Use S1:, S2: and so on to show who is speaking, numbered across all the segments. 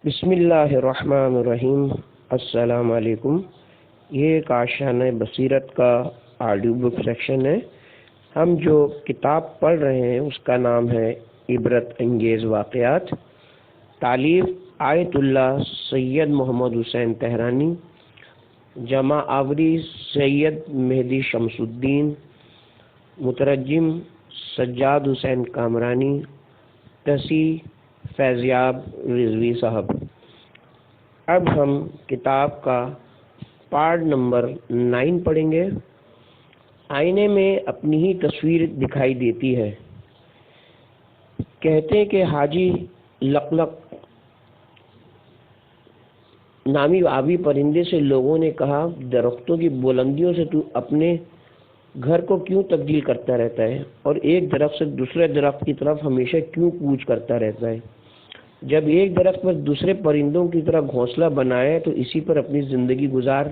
S1: بسم اللہ الرحمن الرحیم۔ السلام علیکم۔ یہ ایک آشیانہ بصیرت کا آڈیو بک سیکشن ہے۔ ہم جو کتاب پڑھ رہے ہیں اس کا نام ہے عبرت انگیز واقعات، تالیف آیت اللہ سید محمد حسین تہرانی، جمع آوری سید مہدی شمس الدین، مترجم سجاد حسین کامرانی، تصحیح فیضیاب رضوی صاحب۔ اب ہم کتاب کا پارٹ نمبر 9 پڑھیں گے۔ آئینے میں اپنی ہی تصویر دکھائی دیتی ہے۔ کہتے ہیں کہ حاجی لقلق نامی آبی پرندے سے لوگوں نے کہا، درختوں کی بلندیوں سے تو اپنے گھر کو کیوں تبدیل کرتا رہتا ہے اور ایک درخت سے دوسرے درخت کی طرف ہمیشہ کیوں کوچ کرتا رہتا ہے؟ جب ایک درخت پر دوسرے پرندوں کی طرح گھونسلہ بنایا تو اسی پر اپنی زندگی گزار۔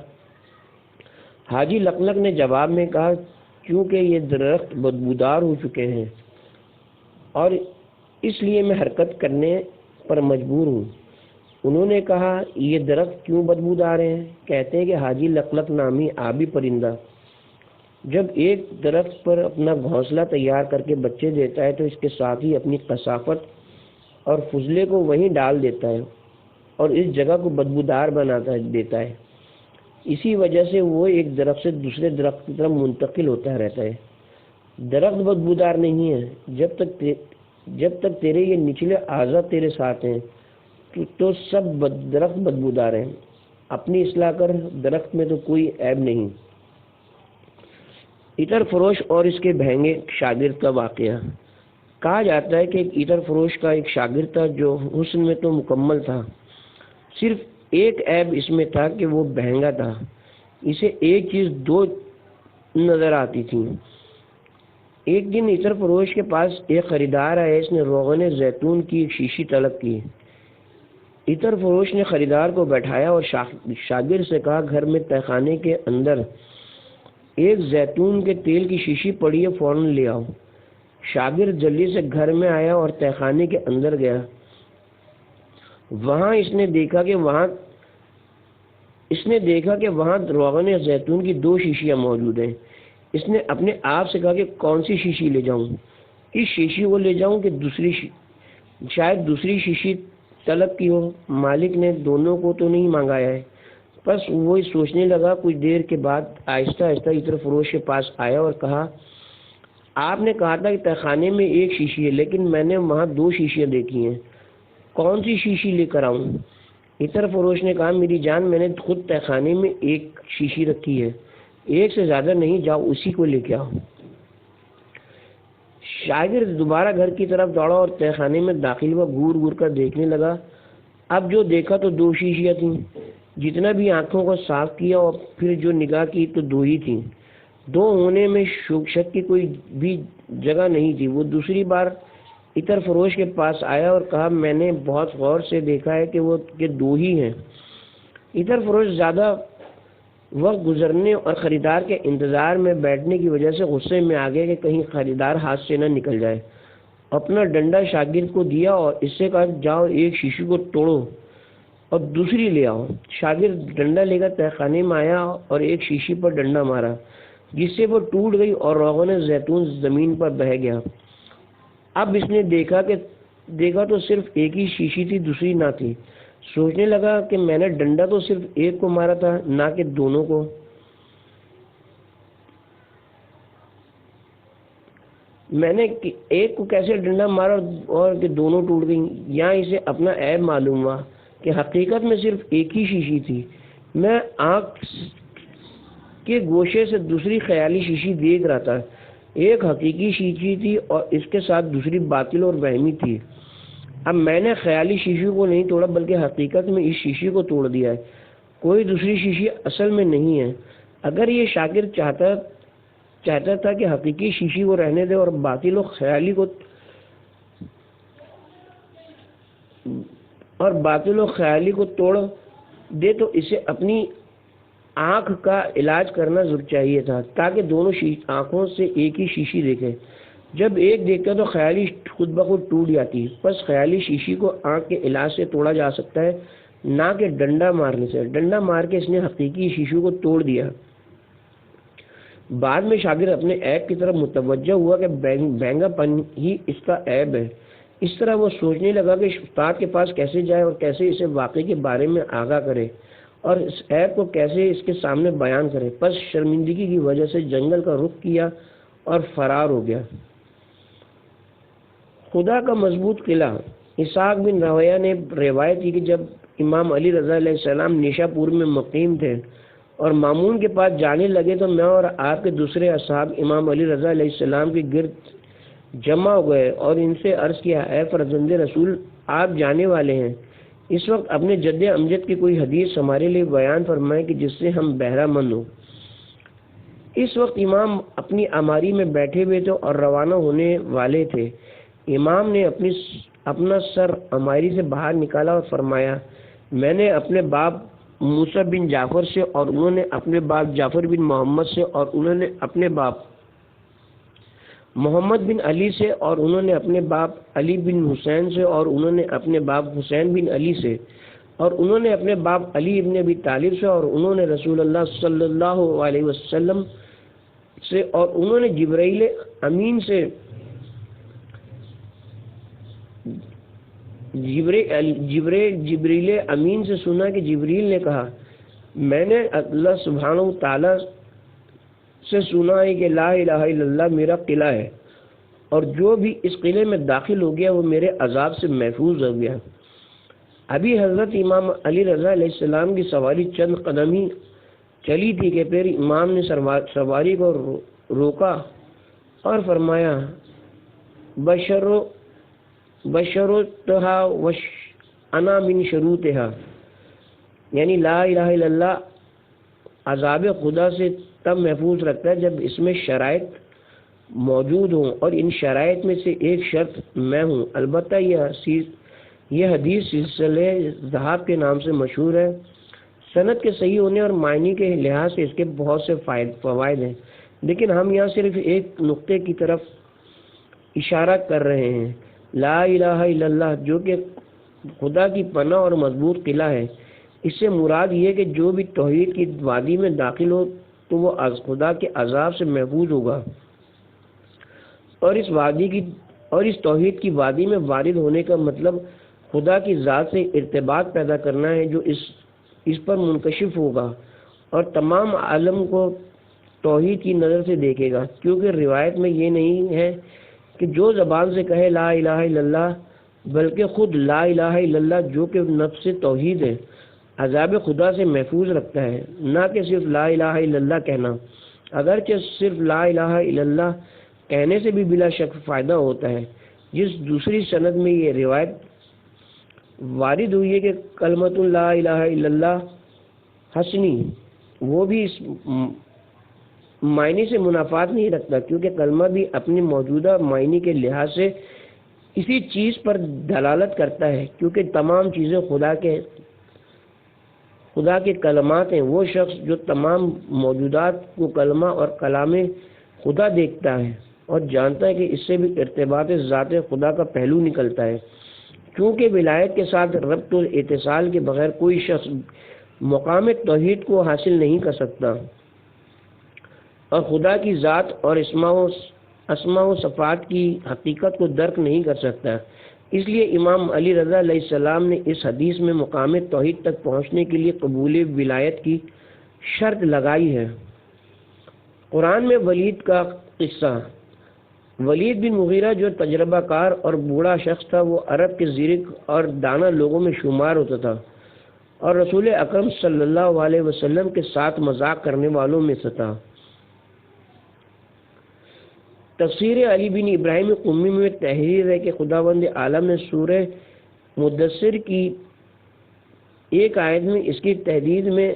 S1: حاجی لقلق نے جواب میں کہا، کیونکہ یہ درخت بدبودار ہو چکے ہیں اور اس لیے میں حرکت کرنے پر مجبور ہوں۔ انہوں نے کہا، یہ درخت کیوں بدبودار ہیں؟ کہتے ہیں کہ حاجی لقلق نامی آبی پرندہ جب ایک درخت پر اپنا گھونسلہ تیار کر کے بچے دیتا ہے تو اس کے ساتھ ہی اپنی کثافت اور فضلے کو وہیں ڈال دیتا ہے اور اس جگہ کو بدبودار دیتا ہے۔ اسی وجہ سے وہ ایک درخت سے دوسرے درخت کی طرف منتقل ہوتا رہتا ہے۔ درخت بدبودار نہیں ہے۔ جب تک تیرے یہ نچلے اعضاء تیرے ساتھ ہیں تو سب درخت بدبودار ہیں۔ اپنی اصلاح کر، درخت میں تو کوئی عیب نہیں۔ عطر فروش اور اس کے بہنگے شاگرد کا واقعہ۔ کہا جاتا ہے کہ ایک عطر فروش کا ایک شاگرد تھا جو حسن میں تو مکمل تھا، صرف ایک عیب اس میں تھا کہ وہ بہنگا تھا۔ اسے ایک چیز دو نظر آتی تھی۔ ایک دن عطر فروش کے پاس ایک خریدار آیا۔ اس نے روغن زیتون کی ایک شیشی طلب کی۔ عطر فروش نے خریدار کو بیٹھایا اور شاگرد سے کہا، گھر میں تہہ خانے کے اندر ایک زیتون کے تیل کی شیشی پڑی ہے، فوراً لے آؤ۔ شاگرد جلدی سے گھر میں آیا اور تہہ خانے کے اندر گیا۔ وہاں اس نے دیکھا کہ وہاں روغن زیتون کی 2 شیشیاں موجود ہیں۔ اس نے اپنے آپ سے کہا کہ کون سی شیشی لے جاؤں؟ اس شیشی کو لے جاؤں کہ شاید دوسری شیشی طلب کی ہو؟ مالک نے دونوں کو تو نہیں منگایا ہے۔ بس وہ سوچنے لگا۔ کچھ دیر کے بعد آہستہ آہستہ عطر فروش کے پاس آیا اور کہا، آپ نے کہا تھا کہ تہہ خانے میں ایک شیشی ہے، لیکن میں نے وہاں 2 شیشیاں دیکھی ہیں۔ کون سی شیشی لے کر آؤں؟ عطر فروش نے کہا، میری جان، میں نے خود تہہ خانے میں ایک شیشی رکھی ہے، ایک سے زیادہ نہیں، جاؤ اسی کو لے کے آؤ۔ شاگرد دوبارہ گھر کی طرف دوڑا اور تہہ خانے میں داخل ہوا، گور گور کر دیکھنے لگا۔ اب جو دیکھا تو 2 شیشیاں تھیں۔ جتنا بھی آنکھوں کو صاف کیا اور پھر جو نگاہ کی تو 2 ہی تھیں۔ 2 ہونے میں شک کی کوئی بھی جگہ نہیں تھی۔ وہ دوسری بار عطر فروش کے پاس آیا اور کہا، میں نے بہت غور سے دیکھا ہے کہ 2 ہی ہیں۔ عطر فروش زیادہ وقت گزرنے اور خریدار کے انتظار میں بیٹھنے کی وجہ سے غصے میں آ گیا کہ کہیں خریدار ہاتھ سے نہ نکل جائے۔ اپنا ڈنڈا شاگرد کو دیا اور اس سے کہا، جاؤ ایک شیشی کو توڑو اور دوسری لے آؤ۔ شاگرد ڈنڈا لے کر تہہ خانے میں آیا اور ایک شیشی پر ڈنڈا مارا، جس سے وہ ٹوٹ گئی اور روغن زیتون زمین پر بہہ گیا۔ اب اس نے دیکھا تو صرف ایک ہی شیشی تھی، دوسری نہ تھی۔ سوچنے لگا کہ میں نے ڈنڈا تو صرف ایک کو مارا تھا، نہ کہ دونوں کو۔ میں نے ایک کو کیسے ڈنڈا مارا اور کہ دونوں ٹوٹ گئیں؟ یہاں اسے اپنا عیب معلوم ہوا کہ حقیقت میں صرف ایک ہی شیشی تھی۔ میں آنکھ کے گوشے سے دوسری خیالی شیشی دیکھ رہا تھا۔ ایک حقیقی شیشی تھی اور اس کے ساتھ دوسری باطل اور وہمی تھی۔ اب میں نے خیالی شیشی کو نہیں توڑا بلکہ حقیقت میں اس شیشی کو توڑ دیا ہے۔ کوئی دوسری شیشی اصل میں نہیں ہے۔ اگر یہ شاگرد چاہتا تھا کہ حقیقی شیشی کو رہنے دے اور باطل و خیالی کو توڑ دے تو اسے اپنی آنکھ کا علاج کرنا ضرور چاہیے تھا، تاکہ دونوں آنکھوں سے ایک ہی شیشی دیکھے۔ جب ایک دیکھتا تو خیالی خود بخود ٹوٹ جاتی، بس خیالی شیشی کو آنکھ کے علاج سے توڑا جا سکتا ہے، نہ کہ ڈنڈا مارنے سے۔ ڈنڈا مار کے اس نے حقیقی شیشو کو توڑ دیا۔ بعد میں شاگرد اپنے عیب کی طرف متوجہ ہوا کہ بہنگا پن ہی اس کا عیب ہے۔ اس طرح وہ سوچنے لگا کہ استاد کے پاس کیسے جائے اور کیسے اسے واقعے کے بارے میں آگاہ کرے اور اس عیب کو کیسے اس کے سامنے بیان کرے۔ پس شرمندگی کی وجہ سے جنگل کا رخ کیا اور فرار ہو گیا۔ خدا کا مضبوط قلعہ۔ اسحاق بن راہویہ نے روایت کی کہ جب امام علی رضا علیہ السلام نیشا پور میں مقیم تھے اور مامون کے پاس جانے لگے تو میں اور آپ کے دوسرے اصحاب امام علی رضا علیہ السلام کے گرد جمع ہو گئے اور ان سے عرض کیا، اے فرزند رسول، آپ جانے والے ہیں، اس وقت اپنے جد امجد کی کوئی حدیث ہمارے لیے بیان فرمائیں کہ جس سے ہم بہرہ مند ہوں۔ اس وقت امام اپنی اماری میں بیٹھے ہوئے تھے اور روانہ ہونے والے تھے۔ امام نے اپنا سر اماری سے باہر نکالا اور فرمایا، میں نے اپنے باپ موسیٰ بن جعفر سے اور انہوں نے اپنے باپ جعفر بن محمد سے اور انہوں نے اپنے باپ محمد بن علی سے اور انہوں نے اپنے باپ علی بن حسین سے اور انہوں نے اپنے باپ حسین بن علی سے اور انہوں نے اپنے باپ علی ابن ابی طالب سے اور انہوں نے رسول اللہ صلی اللہ علیہ وسلم سے اور انہوں نے جبرائیل امین سے جبریل امین سے سنا کہ جبریل نے کہا، میں نے اللہ سبحانہ و تعالی سے سنا ہے کہ لا الہ الا اللہ میرا قلعہ ہے اور جو بھی اس قلعے میں داخل ہو گیا وہ میرے عذاب سے محفوظ ہو گیا۔ ابھی حضرت امام علی رضا علیہ السلام کی سواری چند قدم ہی چلی تھی کہ پھر امام نے سواری کو روکا اور فرمایا، بشروطہا انا من شروطہا، یعنی لا الہ الا اللہ عذاب خدا سے تب محفوظ رکھتا ہے جب اس میں شرائط موجود ہوں، اور ان شرائط میں سے ایک شرط میں ہوں۔ البتہ یہ حدیث سلسلہ ذہاب کے نام سے مشہور ہے۔ سند کے صحیح ہونے اور معنی کے لحاظ سے اس کے بہت سے فوائد ہیں، لیکن ہم یہاں صرف ایک نقطے کی طرف اشارہ کر رہے ہیں، لا الہ الا اللہ، جو کہ خدا کی پناہ اور مضبوط قلعہ ہے۔ اس سے مراد یہ کہ جو بھی توحید کی وادی میں داخل ہو تو وہ خدا کے عذاب سے محفوظ ہوگا، اور اس توحید کی وادی میں وارد ہونے کا مطلب خدا کی ذات سے ارتباط پیدا کرنا ہے جو اس پر منکشف ہوگا اور تمام عالم کو توحید کی نظر سے دیکھے گا، کیونکہ روایت میں یہ نہیں ہے کہ جو زبان سے کہے لا الہ الا اللہ، بلکہ خود لا الہ الا اللہ جو کہ نفس توحید ہے عذاب خدا سے محفوظ رکھتا ہے، نہ کہ صرف لا الہ الا اللہ کہنا، اگرچہ صرف لا الہ الا اللہ کہنے سے بھی بلا شک فائدہ ہوتا ہے۔ جس دوسری سند میں یہ روایت وارد ہوئی ہے کہ کلمۃ لا الہ الا اللہ حسنی، وہ بھی اس معنی سے منافات نہیں رکھتا، کیونکہ کلمہ بھی اپنے موجودہ معنی کے لحاظ سے اسی چیز پر دلالت کرتا ہے، کیونکہ تمام چیزیں خدا کے کلمات ہیں۔ وہ شخص جو تمام موجودات کو کلمہ اور کلام خدا دیکھتا ہے اور جانتا ہے کہ اس سے بھی ارتباط ذات خدا کا پہلو نکلتا ہے، کیونکہ ولایت کے ساتھ ربط و اتصال کے بغیر کوئی شخص مقام توحید کو حاصل نہیں کر سکتا اور خدا کی ذات اور اسماء و صفات کی حقیقت کو درک نہیں کر سکتا۔ اس لیے امام علی رضا علیہ السلام نے اس حدیث میں مقام توحید تک پہنچنے کے لیے قبول ولایت کی شرط لگائی ہے۔ قرآن میں ولید کا قصہ۔ ولید بن مغیرہ جو تجربہ کار اور بوڑھا شخص تھا، وہ عرب کے زیرک اور دانا لوگوں میں شمار ہوتا تھا اور رسول اکرم صلی اللہ علیہ وسلم کے ساتھ مذاق کرنے والوں میں سے تھا۔ تفسیر علی بن ابراہیم قمی میں تحریر ہے کہ خداوند عالم نے سورہ مدثر کی ایک آیت میں اس کی تحدید میں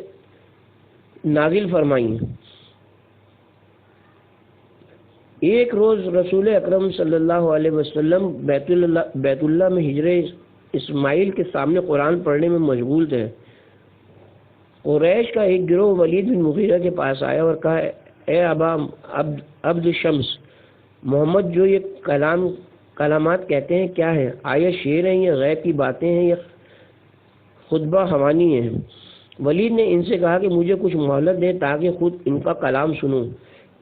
S1: نازل فرمائی۔ ایک روز رسول اکرم صلی اللہ علیہ وسلم بیت اللہ میں ہجر اسماعیل کے سامنے قرآن پڑھنے میں مشغول تھے۔ قریش کا ایک گروہ ولید بن مغیرہ کے پاس آیا اور کہا، اے ابا عبد شمس، محمد جو یہ کلامات کہتے ہیں کیا ہے؟ آیا شعر ہیں یا غیب کی باتیں ہیں یا خطبہ حوانی ہیں؟ ولید نے ان سے کہا کہ مجھے کچھ مہلت دیں تاکہ خود ان کا کلام سنوں۔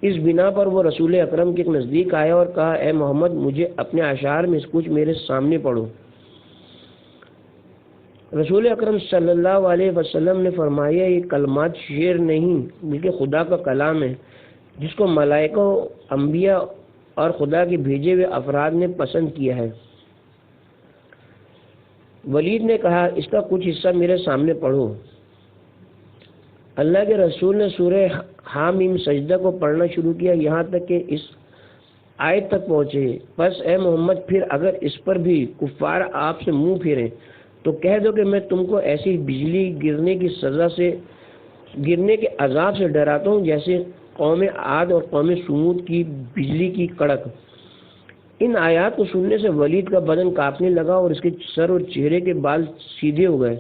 S1: اس بنا پر وہ رسول اکرم کے نزدیک آیا اور کہا اے محمد مجھے اپنے اشعار میں کچھ میرے سامنے پڑھو۔ رسول اکرم صلی اللہ علیہ وسلم نے فرمایا یہ کلمات شعر نہیں بلکہ خدا کا کلام ہے جس کو ملائکہ، انبیاء اور خدا کے بھیجے ہوئے افراد نے پسند کیا ہے۔ ولید نے کہا اس کا کچھ حصہ میرے سامنے پڑھو۔ اللہ کے رسول نے سورہ حامیم سجدہ کو پڑھنا شروع کیا یہاں تک کہ اس آیت تک پہنچے، پس اے محمد پھر اگر اس پر بھی کفار آپ سے منہ پھیریں تو کہہ دو کہ میں تم کو ایسی بجلی گرنے کی سزا سے، گرنے کے عذاب سے ڈراتا ہوں جیسے قوم عاد اور قوم سمود کی بجلی کی کڑک۔ ان آیات کو سننے سے ولید کا بدن کانپنے لگا اور اس کے سر اور چہرے کے بال سیدھے ہو گئے۔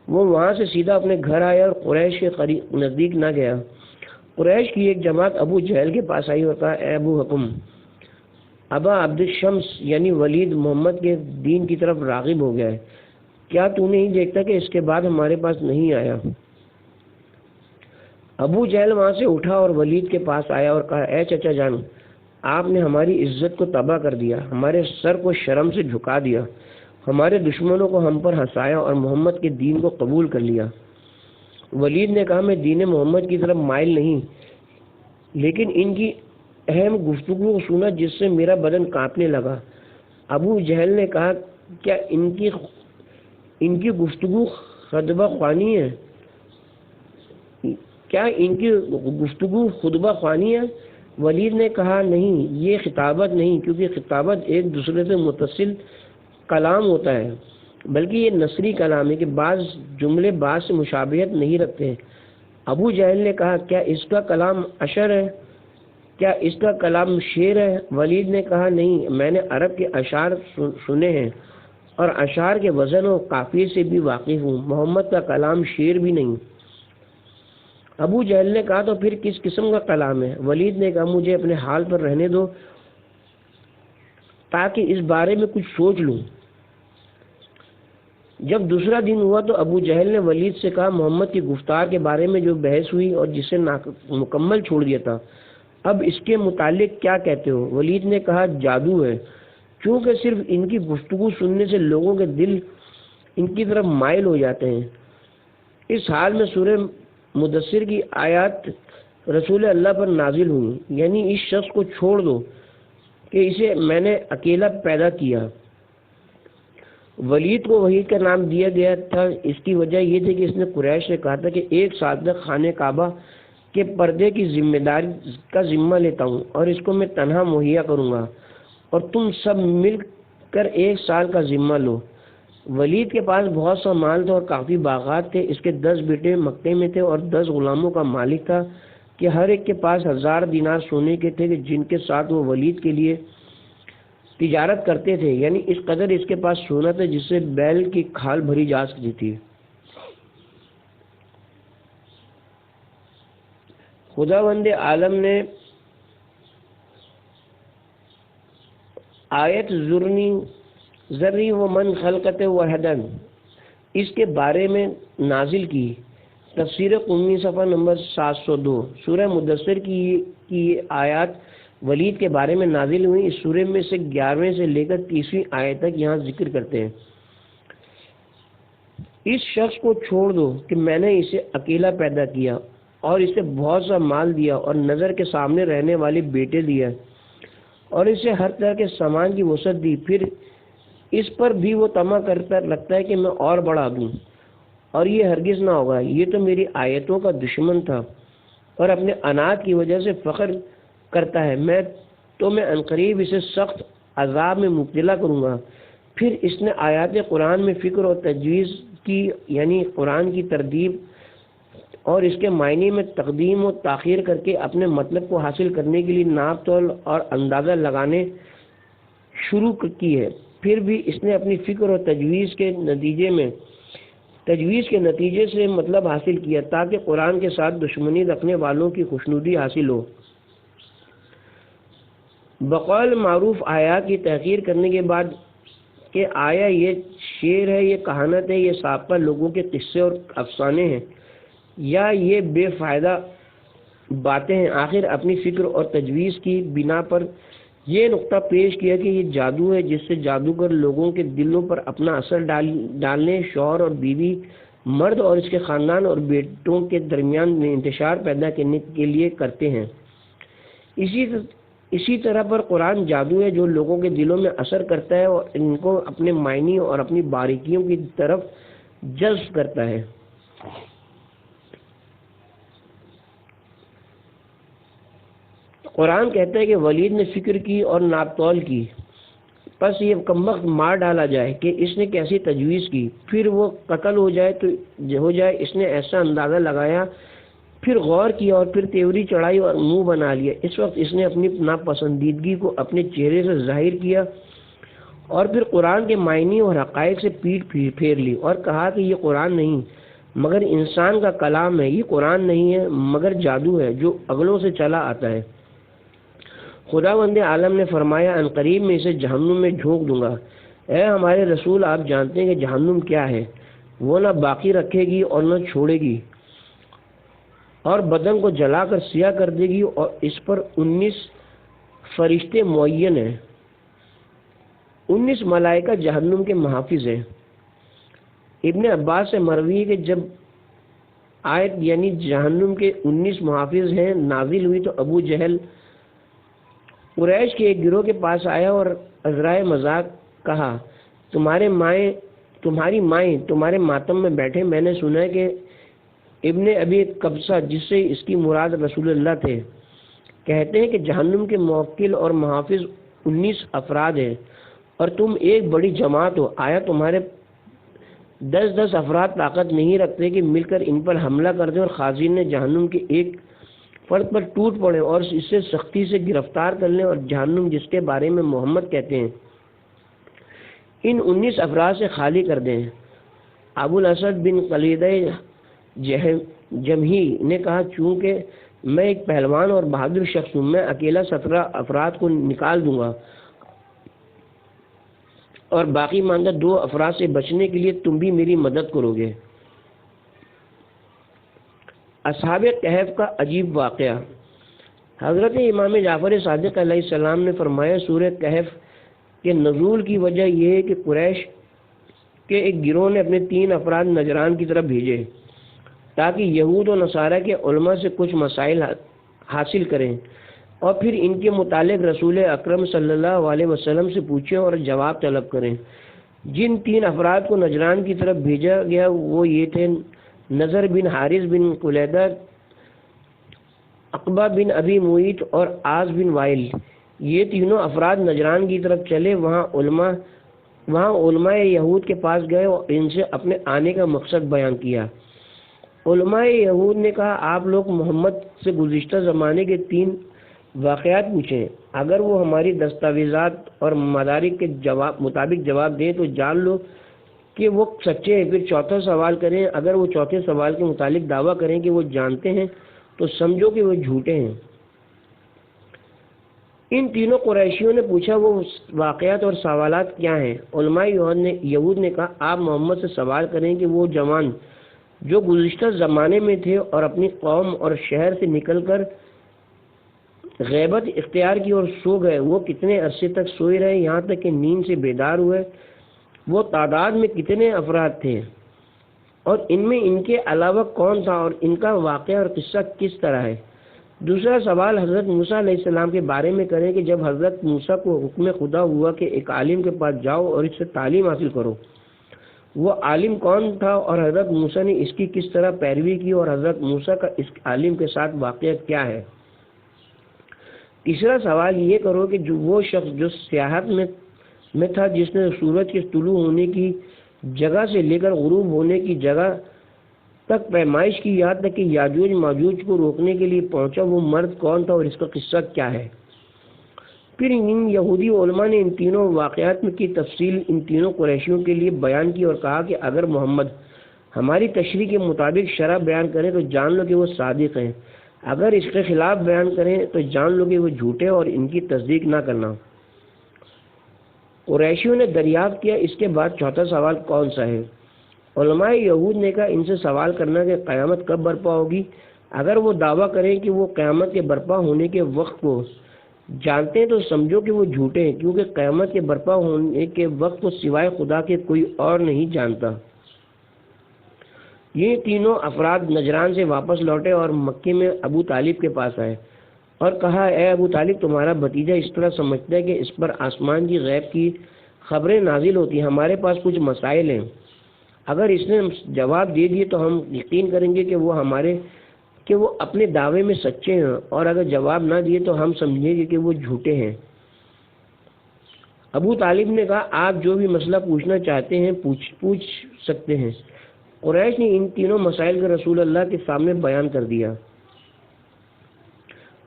S1: وہ وہاں سے سیدھا اپنے گھر آیا اور قریش کے نزدیک نہ گیا۔ قریش کی ایک جماعت ابو جہل کے پاس آئی اور کہا اے ابو حکم ابا عبد الشمس یعنی ولید محمد کے دین کی طرف راغب ہو گیا ہے، کیا تو نہیں دیکھتا کہ اس کے بعد ہمارے پاس نہیں آیا؟ ابو جہل وہاں سے اٹھا اور ولید کے پاس آیا اور کہا اے چچا جان، آپ نے ہماری عزت کو تباہ کر دیا، ہمارے سر کو شرم سے جھکا دیا، ہمارے دشمنوں کو ہم پر ہنسایا اور محمد کے دین کو قبول کر لیا۔ ولید نے کہا میں دین محمد کی طرف مائل نہیں، لیکن ان کی اہم گفتگو کو سنا جس سے میرا بدن کانپنے لگا۔ ابو جہل نے کہا کیا ان کی گفتگو خطبہ خوانی ہے؟ کیا ان کی گفتگو خطبہ خوانی ہے؟ ولید نے کہا نہیں، یہ خطابت نہیں، کیونکہ خطابت ایک دوسرے سے متصل کلام ہوتا ہے، بلکہ یہ نثری کلام ہے کہ بعض جملے بعض سے مشابہت نہیں رکھتے ہیں۔ ابو جہل نے کہا کیا اس کا کلام اشعر ہے؟ کیا اس کا کلام شعر ہے؟ ولید نے کہا نہیں، میں نے عرب کے اشعار سنے ہیں اور اشعار کے وزن و قافیے سے بھی واقف ہوں، محمد کا کلام شعر بھی نہیں۔ ابو جہل نے کہا تو پھر کس قسم کا کلام ہے؟ ولید نے کہا مجھے اپنے حال پر رہنے دو تاکہ اس بارے میں کچھ سوچ لوں۔ جب دوسرا دن ہوا تو ابو جہل نے ولید سے کہا محمد کی گفتار کے بارے میں جو بحث ہوئی اور جسے مکمل چھوڑ دیا تھا، اب اس کے متعلق کیا کہتے ہو؟ ولید نے کہا جادو ہے، چونکہ صرف ان کی گفتگو سننے سے لوگوں کے دل ان کی طرف مائل ہو جاتے ہیں۔ اس حال میں سورہ مدثر کی آیات رسول اللہ پر نازل ہوئی، یعنی اس شخص کو چھوڑ دو کہ اسے میں نے اکیلا پیدا کیا۔ ولید کو وحید کا نام دیا گیا تھا، اس کی وجہ یہ تھی کہ اس نے قریش سے کہا تھا کہ 1 سال تک خانہ کعبہ کے پردے کی ذمہ داری کا ذمہ لیتا ہوں اور اس کو میں تنہا مہیا کروں گا اور تم سب مل کر 1 سال کا ذمہ لو۔ ولید کے پاس بہت سا مال تھا اور کافی باغات تھے، اس کے 10 بیٹے مکے میں تھے اور 10 غلاموں کا مالک تھا کہ ہر ایک کے پاس 1000 دینار سونے کے تھے جن کے ساتھ وہ ولید کے لیے تجارت کرتے تھے، یعنی اس قدر اس کے پاس سونا تھا جس سے بیل کی کھال بھری جا سکتی تھی۔ خداوند عالم نے آیت ذری و من خلقت وحدن اس کے بارے میں نازل کی۔ تفسیر قمی صفحہ نمبر 702۔ سورہ مدثر کی یہ آیات ولید کے بارے میں نازل ہوئی۔ اس سورہ میں سے 11ویں سے لے کر 30ویں آیت تک یہاں ذکر کرتے ہیں اس شخص کو چھوڑ دو کہ میں نے اسے اکیلا پیدا کیا اور اسے بہت سا مال دیا اور نظر کے سامنے رہنے والے بیٹے دیا اور اسے ہر طرح کے سامان کی وسعت دی، پھر اس پر بھی وہ طمع کرتا لگتا ہے کہ میں اور بڑھا دوں، اور یہ ہرگز نہ ہوگا۔ یہ تو میری آیتوں کا دشمن تھا اور اپنے عناد کی وجہ سے فخر کرتا ہے، میں عنقریب اسے سخت عذاب میں مبتلا کروں گا۔ پھر اس نے آیات قرآن میں فکر اور تجویز کی، یعنی قرآن کی تردیب اور اس کے معنی میں تقدیم و تاخیر کر کے اپنے مطلب کو حاصل کرنے کے لیے ناپ تول اور اندازہ لگانے شروع کی ہے۔ پھر بھی اس نے اپنی فکر اور تجویز کے نتیجے سے مطلب حاصل کیا تاکہ قرآن کے ساتھ دشمنی رکھنے والوں کی خوشنودی حاصل ہو۔ بقول معروف آیا کی تحقیر کرنے کے بعد کہ آیا یہ شعر ہے، یہ کہانت ہے، یہ سابقہ لوگوں کے قصے اور افسانے ہیں، یا یہ بے فائدہ باتیں ہیں؟ آخر اپنی فکر اور تجویز کی بنا پر یہ نقطہ پیش کیا کہ یہ جادو ہے جس سے جادوگر لوگوں کے دلوں پر اپنا اثر ڈالنے، شوہر اور بیوی، مرد اور اس کے خاندان اور بیٹوں کے درمیان میں انتشار پیدا کرنے کے لیے کرتے ہیں۔ اسی طرح پر قرآن جادو ہے جو لوگوں کے دلوں میں اثر کرتا ہے اور ان کو اپنے معنی اور اپنی باریکیوں کی طرف جذب کرتا ہے۔ قرآن کہتا ہے کہ ولید نے فکر کی اور ناپ تول کی، پس یہ کمبخت مار ڈالا جائے کہ اس نے کیسی تجویز کی، پھر وہ قتل ہو جائے تو ہو جائے، اس نے ایسا اندازہ لگایا، پھر غور کیا اور پھر تیوری چڑھائی اور منہ بنا لیا۔ اس وقت اس نے اپنی ناپسندیدگی کو اپنے چہرے سے ظاہر کیا اور پھر قرآن کے معنی اور حقائق سے پیٹ پھیر لی اور کہا کہ یہ قرآن نہیں مگر انسان کا کلام ہے، یہ قرآن نہیں ہے مگر جادو ہے جو اگلوں سے چلا آتا ہے۔ خداوند عالم نے فرمایا عنقریب میں اسے جہنم میں جھونک دوں گا۔ اے ہمارے رسول، آپ جانتے ہیں کہ جہنم کیا ہے؟ وہ نہ باقی رکھے گی اور نہ چھوڑے گی، اور بدن کو جلا کر سیاہ کر دے گی، اور اس پر 19 فرشتے معین ہیں، 19 ملائکہ جہنم کے محافظ ہیں۔ ابن عباس سے مروی ہے کہ جب آیت یعنی جہنم کے 19 محافظ ہیں نازل ہوئی تو ابو جہل قریش کے ایک گروہ کے پاس آیا اور عذرائے مذاق کہا، تمہاری مائیں تمہارے ماتم میں بیٹھے، میں نے سنا ہے کہ ابن ابی قبصہ جس سے اس کی مراد رسول اللہ تھے کہتے ہیں کہ جہنم کے موکل اور محافظ 19 افراد ہیں اور تم ایک بڑی جماعت ہو، آیا تمہارے 10 افراد طاقت نہیں رکھتے کہ مل کر ان پر حملہ کر دیں اور خازن نے جہنم کے ایک فرد پر ٹوٹ پڑے اور اس سے سختی سے گرفتار کر لیں، اور جہنم جس کے بارے میں محمد کہتے ہیں ان 19 افراد سے خالی کر دیں۔ ابو الاسد بن قلیدہ جمحی نے کہا، چونکہ میں ایک پہلوان اور بہادر شخص ہوں، میں اکیلا 17 افراد کو نکال دوں گا اور باقی ماندہ 2 افراد سے بچنے کے لیے تم بھی میری مدد کرو گے۔ اصحاب کہف کا عجیب واقعہ۔ حضرت امام جعفر صادق علیہ السلام نے فرمایا، سورہ کہف کے نزول کی وجہ یہ ہے کہ قریش کے ایک گروہ نے اپنے 3 افراد نجران کی طرف بھیجے تاکہ یہود و نصارہ کے علماء سے کچھ مسائل حاصل کریں اور پھر ان کے متعلق رسول اکرم صلی اللہ علیہ وسلم سے پوچھیں اور جواب طلب کریں۔ جن 3 افراد کو نجران کی طرف بھیجا گیا وہ یہ تھے، نضر بن حارث بن قلیدہ، عقبہ بن ابی معیط اور عاص بن وائل۔ یہ تینوں افراد نجران کی طرف چلے، وہاں علماء یہود کے پاس گئے اور ان سے اپنے آنے کا مقصد بیان کیا۔ علماء یہود نے کہا، آپ لوگ محمد سے گزشتہ زمانے کے 3 واقعات پوچھیں، اگر وہ ہماری دستاویزات اور مدارک کے مطابق جواب دیں تو جان لو کہ وہ سچے ہیں، پھر چوتھا سوال کریں، اگر وہ چوتھے سوال کے متعلق دعویٰ کریں کہ وہ جانتے ہیں تو سمجھو کہ وہ جھوٹے ہیں۔ ان تینوں قریشیوں نے پوچھا، وہ واقعات اور سوالات کیا ہیں؟ علماء یہود نے کہا، آپ محمد سے سوال کریں کہ وہ جوان جو گزشتہ زمانے میں تھے اور اپنی قوم اور شہر سے نکل کر غیبت اختیار کی اور سو گئے، وہ کتنے عرصے تک سوئے رہے یہاں تک کہ نیند سے بیدار ہوئے؟ وہ تعداد میں کتنے افراد تھے اور ان میں ان کے علاوہ کون تھا، اور ان کا واقعہ اور قصہ کس طرح ہے؟ دوسرا سوال حضرت موسیٰ علیہ السلام کے بارے میں کریں کہ جب حضرت موسیٰ کو حکم خدا ہوا کہ ایک عالم کے پاس جاؤ اور اس سے تعلیم حاصل کرو، وہ عالم کون تھا اور حضرت موسیٰ نے اس کی کس طرح پیروی کی، اور حضرت موسیٰ کا اس عالم کے ساتھ واقعہ کیا ہے؟ تیسرا سوال یہ کرو کہ وہ شخص جو سیاحت میں تھا، جس نے سورج کے طلوع ہونے کی جگہ سے لے کر غروب ہونے کی جگہ تک پیمائش کی، یہاں تک کہ یاجوج ماجوج کو روکنے کے لیے پہنچا، وہ مرد کون تھا اور اس کا قصہ کیا ہے؟ پھر ان یہودی علماء نے ان تینوں واقعات کی تفصیل ان تینوں قریشیوں کے لیے بیان کی اور کہا کہ اگر محمد ہماری تشریح کے مطابق شرح بیان کریں تو جان لو کہ وہ صادق ہیں، اگر اس کے خلاف بیان کریں تو جان لو کہ وہ جھوٹے اور ان کی تصدیق نہ کرنا۔ قریشیوں نے دریافت کیا اس کے بعد چوتھا سوال کون سا ہے؟ علماء یہود نے کہا ان سے سوال کرنا کہ قیامت کب برپا ہوگی۔ اگر وہ دعویٰ کریں کہ وہ قیامت کے برپا ہونے کے وقت کو جانتے ہیں تو سمجھو کہ وہ جھوٹے ہیں، کیونکہ قیامت کے برپا ہونے کے وقت کو سوائے خدا کے کوئی اور نہیں جانتا۔ یہ تینوں افراد نجران سے واپس لوٹے اور مکے میں ابو طالب کے پاس آئے اور کہا اے ابو طالب، تمہارا بھتیجا اس طرح سمجھتا ہے کہ اس پر آسمان کی غیب کی خبریں نازل ہوتی ہیں۔ ہمارے پاس کچھ مسائل ہیں، اگر اس نے جواب دے دیے تو ہم یقین کریں گے کہ وہ اپنے دعوے میں سچے ہیں، اور اگر جواب نہ دیے تو ہم سمجھیں گے کہ وہ جھوٹے ہیں۔ ابو طالب نے کہا آپ جو بھی مسئلہ پوچھنا چاہتے ہیں پوچھ سکتے ہیں۔ قریش نے ان تینوں مسائل کو رسول اللہ کے سامنے بیان کر دیا۔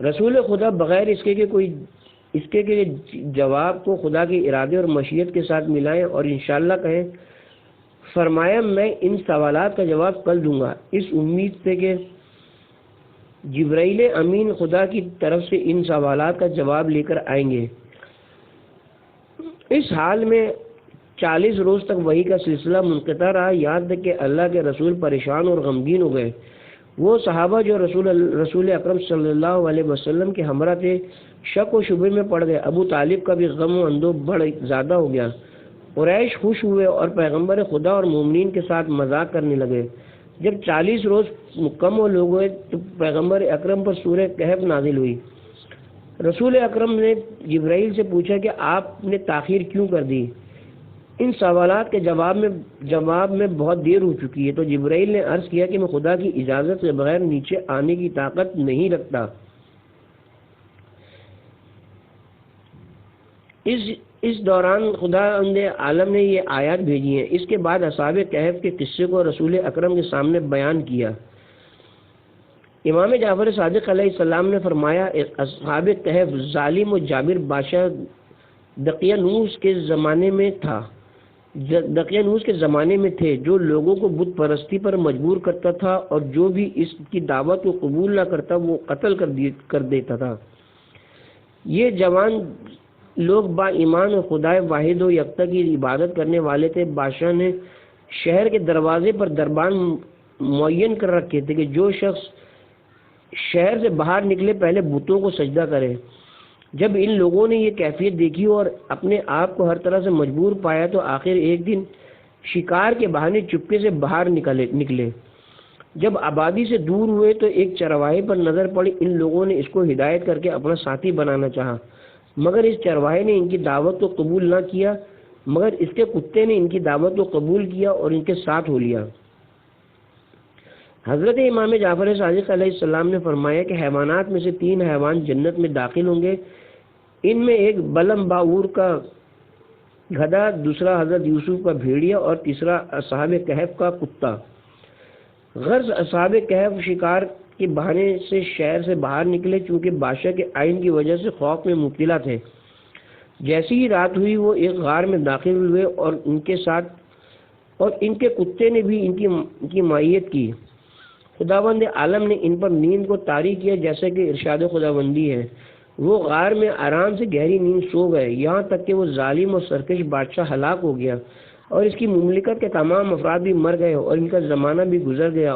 S1: رسول خدا بغیر اس کے کہ جواب کو خدا کے ارادے اور مشیت کے ساتھ ملائیں اور انشاءاللہ کہیں، فرمایا میں ان سوالات کا جواب کل دوں گا، اس امید سے کہ جبرائیل امین خدا کی طرف سے ان سوالات کا جواب لے کر آئیں گے۔ اس حال میں 40 روز تک وحی کا سلسلہ منقطع رہا، یہاں تک کہ اللہ کے رسول پریشان اور غمگین ہو گئے۔ وہ صحابہ جو رسول اکرم صلی اللہ علیہ وسلم کے ہمراہ تھے شک و شبے میں پڑ گئے۔ ابو طالب کا بھی غم و اندوہ بڑھ زیادہ ہو گیا۔ قریش خوش ہوئے اور پیغمبر خدا اور مومنین کے ساتھ مذاق کرنے لگے۔ جب 40 روز مکمل ہو گئے تو پیغمبر اکرم پر سورہ کہف نازل ہوئی۔ رسول اکرم نے جبرائیل سے پوچھا کہ آپ نے تاخیر کیوں کر دی؟ ان سوالات کے جواب میں بہت دیر ہو چکی ہے۔ تو جبرائیل نے عرض کیا کہ میں خدا کی اجازت کے بغیر نیچے آنے کی طاقت نہیں رکھتا۔ اس دوران خدا عالم نے یہ آیات بھیجی ہیں۔ اس کے بعد اصحاب کہف کے قصے کو رسول اکرم کے سامنے بیان کیا۔ امام جعفر صادق علیہ السلام نے فرمایا اصحاب کہف ظالم و جابر بادشاہ دقیانوس کے زمانے میں تھے، جو لوگوں کو بت پرستی پر مجبور کرتا تھا اور جو بھی اس کی دعوت کو قبول نہ کرتا وہ قتل کر دیتا تھا۔ یہ جوان لوگ با ایمان اور خدائے واحد و یکتا کی عبادت کرنے والے تھے۔ بادشاہ نے شہر کے دروازے پر دربان معین کر رکھے تھے کہ جو شخص شہر سے باہر نکلے پہلے بتوں کو سجدہ کرے۔ جب ان لوگوں نے یہ کیفیت دیکھی اور اپنے آپ کو ہر طرح سے مجبور پایا تو آخر ایک دن شکار کے بہانے چپکے سے باہر نکلے۔ جب آبادی سے دور ہوئے تو ایک چرواہے پر نظر پڑی۔ ان لوگوں نے اس کو ہدایت کر کے اپنا ساتھی بنانا چاہا، مگر اس چرواہے نے ان کی دعوت کو قبول نہ کیا، مگر اس کے کتے نے ان کی دعوت کو قبول کیا اور ان کے ساتھ ہو لیا۔ حضرت امام جعفر صادق علیہ السلام نے فرمایا کہ حیوانات میں سے 3 حیوان جنت میں داخل ہوں گے۔ ان میں ایک بلم باور کا گدھا، دوسرا حضرت یوسف کا بھیڑیا اور تیسرا اصحاب کہف کا کتا۔ غرض اصحاب کہف شکار کے بہانے سے شہر سے باہر نکلے، چونکہ بادشاہ کے آئین کی وجہ سے خوف میں مبتلا تھے۔ جیسی ہی رات ہوئی وہ ایک غار میں داخل ہوئے اور ان کے کتے نے بھی ان کی مائیت کی۔ خداوند عالم نے ان پر نیند کو طاری کیا جیسا کہ ارشاد خداوندی ہے۔ وہ غار میں آرام سے گہری نیند سو گئے، یہاں تک کہ وہ ظالم اور سرکش بادشاہ ہلاک ہو گیا اور اس کی مملکت کے تمام افراد بھی مر گئے اور ان کا زمانہ بھی گزر گیا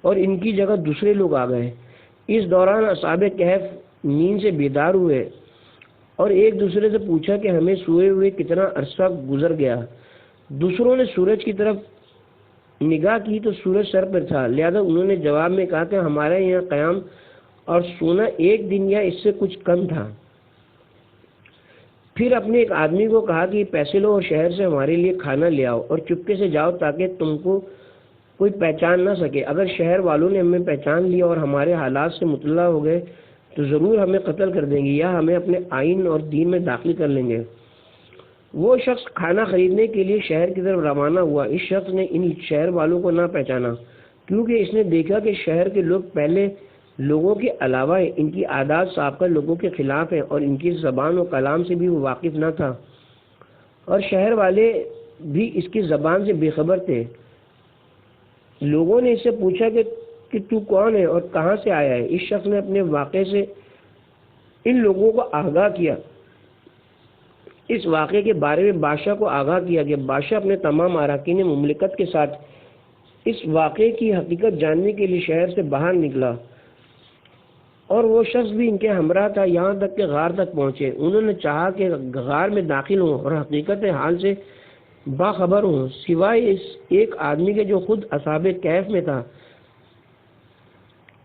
S1: اور ان کی جگہ دوسرے لوگ آ گئے۔ اس دوران اصحاب کہف نیند سے بیدار ہوئے اور ایک دوسرے سے پوچھا کہ ہمیں سوئے ہوئے کتنا عرصہ گزر گیا۔ دوسروں نے سورج کی طرف نگاہ کی تو سورج سر پر تھا، لہذا انہوں نے جواب میں کہا کہ ہمارے یہاں قیام اور سونا ایک دن یا اس سے کچھ کم تھا۔ پھر اپنے ایک آدمی کو کہا کہ پیسے لو اور شہر سے ہمارے لیے کھانا لے آؤ اور چپکے سے جاؤ تاکہ تم کو کوئی پہچان نہ سکے۔ اگر شہر والوں نے ہمیں پہچان لیا اور ہمارے حالات سے مطلع ہو گئے تو ضرور ہمیں قتل کر دیں گے یا ہمیں اپنے آئین اور دین میں داخل کر لیں گے۔ وہ شخص کھانا خریدنے کے لیے شہر کی طرف روانہ ہوا۔ اس شخص نے ان شہر والوں کو نہ پہچانا کیونکہ اس نے دیکھا کہ شہر کے لوگ پہلے لوگوں کے علاوہ ان کی عادات سابقہ لوگوں کے خلاف ہیں اور ان کی زبان و کلام سے بھی وہ واقف نہ تھا اور شہر والے بھی اس کی زبان سے بے خبر تھے۔ لوگوں نے اس سے پوچھا کہ کہ تو کون ہے اور کہاں سے آیا ہے۔ اس شخص نے اپنے واقعے سے ان لوگوں کو آگاہ کیا، اس واقعے کے بارے میں بادشاہ کو آگاہ کیا کہ بادشاہ اپنے تمام اراکین مملکت کے ساتھ اس واقعے کی حقیقت جاننے کے لیے شہر سے باہر نکلا، اور وہ شخص بھی ان کے ہمراہ تھا، یہاں تک کہ غار تک پہنچے۔ انہوں نے چاہا کہ غار میں داخل ہوں اور حقیقت حال سے باخبر ہوں، سوائے اس ایک آدمی کے جو خود اصحاب کہف میں تھا۔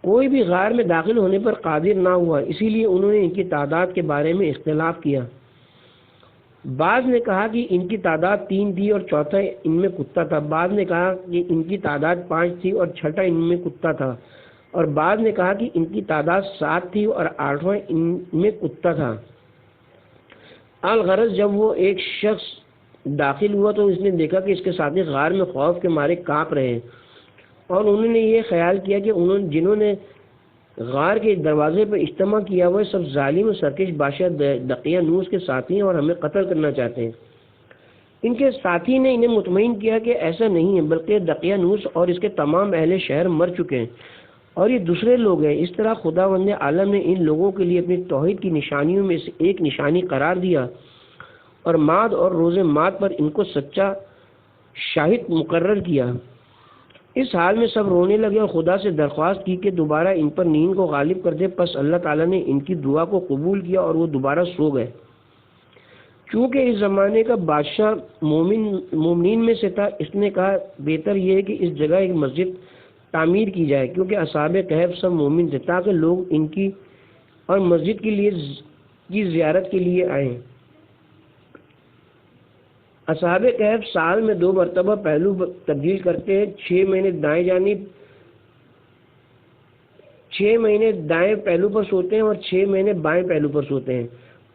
S1: کوئی بھی غار میں داخل ہونے پر قادر نہ ہوا، اسی لیے انہوں نے ان کی تعداد کے بارے میں اختلاف کیا۔ بعض نے کہا کہ ان کی تعداد 3 تھی اور چوتھا ان میں کتا تھا، بعض نے کہا کہ ان کی تعداد 5 تھی اور چھٹا ان میں کتا تھا، اور بعض نے کہا کہ ان کی تعداد 7 تھی اور 8واں ان میں کتا تھا۔ الغرض جب وہ ایک شخص داخل ہوا تو اس نے دیکھا کہ اس کے ساتھی غار میں خوف کے مارے کانپ رہے ہیں، اور انہوں نے یہ خیال کیا کہ جنہوں نے غار کے دروازے پر اجتماع کیا وہ سب ظالم و سرکش بادشاہ دقیانوس کے ساتھی ہیں اور ہمیں قتل کرنا چاہتے ہیں۔ ان کے ساتھی نے انہیں مطمئن کیا کہ ایسا نہیں ہے، بلکہ دقیانوس اور اس کے تمام اہل شہر مر چکے ہیں اور یہ دوسرے لوگ ہیں۔ اس طرح خداوند عالم نے ان لوگوں کے لیے اپنی توحید کی نشانیوں میں سے ایک نشانی قرار دیا اور ماد اور روز ماد پر ان کو سچا شاہد مقرر کیا۔ اس حال میں سب رونے لگے اور خدا سے درخواست کی کہ دوبارہ ان پر نیند کو غالب کر دے، پس اللہ تعالیٰ نے ان کی دعا کو قبول کیا اور وہ دوبارہ سو گئے۔ چونکہ اس زمانے کا بادشاہ مومنین میں سے تھا، اس نے کہا بہتر یہ ہے کہ اس جگہ ایک مسجد تعمیر کی جائے، کیونکہ اصحاب کہف سب مومن تھے، تاکہ لوگ ان کی اور مسجد کے لیے کی زیارت کے لیے آئیں۔ اصحاب کہف سال میں 2 مرتبہ پہلو تبدیل کرتے ہیں، 6 مہینے دائیں پہلو پر سوتے ہیں اور 6 مہینے بائیں پہلو پر سوتے ہیں،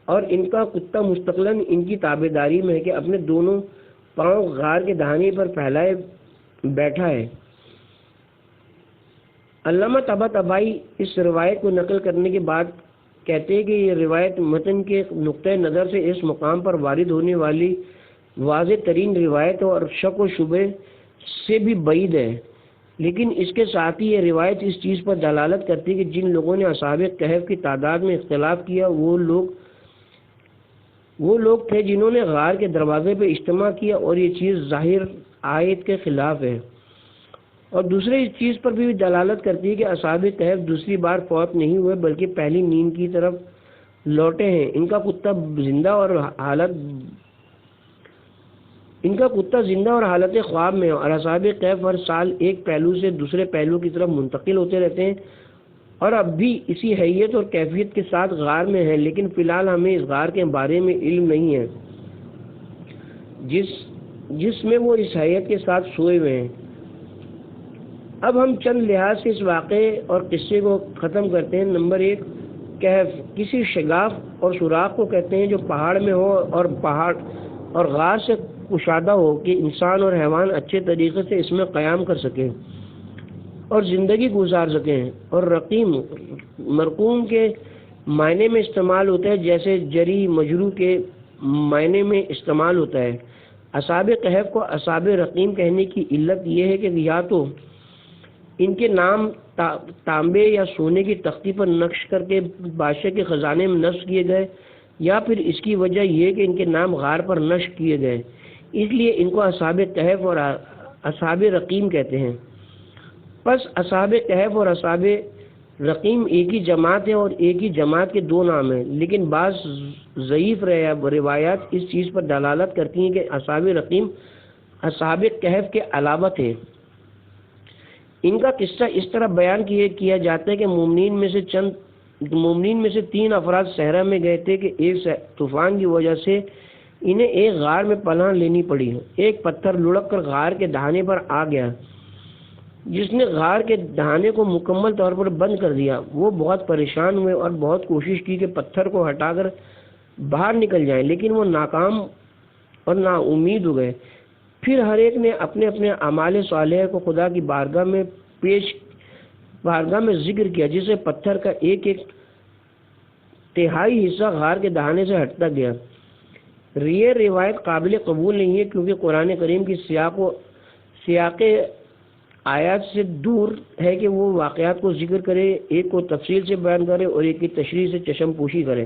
S1: اور ان کا کتا مستقلاً ان کی تابعداری میں ہے کہ اپنے دونوں پاؤں غار کے دہانے پر پھیلائے بیٹھا ہے۔ علامہ طباطبائی اس روایت کو نقل کرنے کے بعد کہتے ہیں کہ یہ روایت متن کے نقطۂ نظر سے اس مقام پر وارد ہونے والی واضح ترین روایت اور شک و شبہ سے بھی بعید ہے، لیکن اس کے ساتھ ہی یہ روایت اس چیز پر دلالت کرتی ہے کہ جن لوگوں نے اصحاب کہف کی تعداد میں اختلاف کیا وہ لوگ تھے جنہوں نے غار کے دروازے پہ اجتماع کیا، اور یہ چیز ظاہر آیت کے خلاف ہے، اور دوسرے اس چیز پر بھی دلالت کرتی ہے کہ اصحاب کہف دوسری بار فوت نہیں ہوئے بلکہ پہلی نیند کی طرف لوٹے ہیں۔ ان کا کتا زندہ اور حالت خواب میں ہے، اور اصحاب کہف ہر سال ایک پہلو سے دوسرے پہلو کی طرف منتقل ہوتے رہتے ہیں اور اب بھی اسی حیثیت اور کیفیت کے ساتھ غار میں ہیں، لیکن فی الحال ہمیں اس غار کے بارے میں علم نہیں ہے جس میں وہ اس حیثیت کے ساتھ سوئے ہوئے ہیں۔ اب ہم چند لحاظ سے اس واقعے اور قصے کو ختم کرتے ہیں۔ نمبر 1، کہف کسی شگاف اور سوراخ کو کہتے ہیں جو پہاڑ میں ہو اور غار سے کشادہ ہو کہ انسان اور حیوان اچھے طریقے سے اس میں قیام کر سکیں اور زندگی گزار سکیں، اور رقیم مرقوم کے معنی میں استعمال ہوتا ہے، جیسے جری مجرو کے معنی میں استعمال ہوتا ہے۔ اصحاب کہف کو اصحاب رقیم کہنے کی علت یہ ہے کہ یا تو ان کے نام تانبے یا سونے کی تختی پر نقش کر کے بادشاہ کے خزانے میں نصب کیے گئے، یا پھر اس کی وجہ یہ کہ ان کے نام غار پر نقش کیے گئے، اس لیے ان کو اصحاب کہف اور اصحاب رقیم کہتے ہیں۔ پس اصحاب کہف اور اصحاب رقیم ایک ہی جماعت ہے اور ایک ہی جماعت کے 2 نام ہیں، لیکن بعض ضعیف روایات اس چیز پر دلالت کرتی ہیں کہ اصحاب رقیم اصحاب کہف کے علاوہ تھے۔ ان کا قصہ اس طرح بیان کیا جاتا ہے کہ مومنین میں سے 3 افراد صحرا میں گئے تھے کہ ایک طوفان کی وجہ سے انہیں ایک غار میں پناہ لینی پڑی۔ ایک پتھر لڑک کر غار کے دہانے پر آ گیا جس نے غار کے دہانے کو مکمل طور پر بند کر دیا۔ وہ بہت پریشان ہوئے اور بہت کوشش کی کہ پتھر کو ہٹا کر باہر نکل جائیں، لیکن وہ ناکام اور نا امید ہو گئے۔ پھر ہر ایک نے اپنے اپنے اعمال صالحہ کو خدا کی بارگاہ میں ذکر کیا، جسے پتھر کا ایک تہائی حصہ غار کے دہانے سے ہٹتا گیا۔ یہ روایت قابل قبول نہیں ہے، کیونکہ قرآن کریم کی سیاق آیات سے دور ہے کہ وہ واقعات کو ذکر کرے، ایک کو تفصیل سے بیان کرے اور ایک کی تشریح سے چشم پوشی کرے۔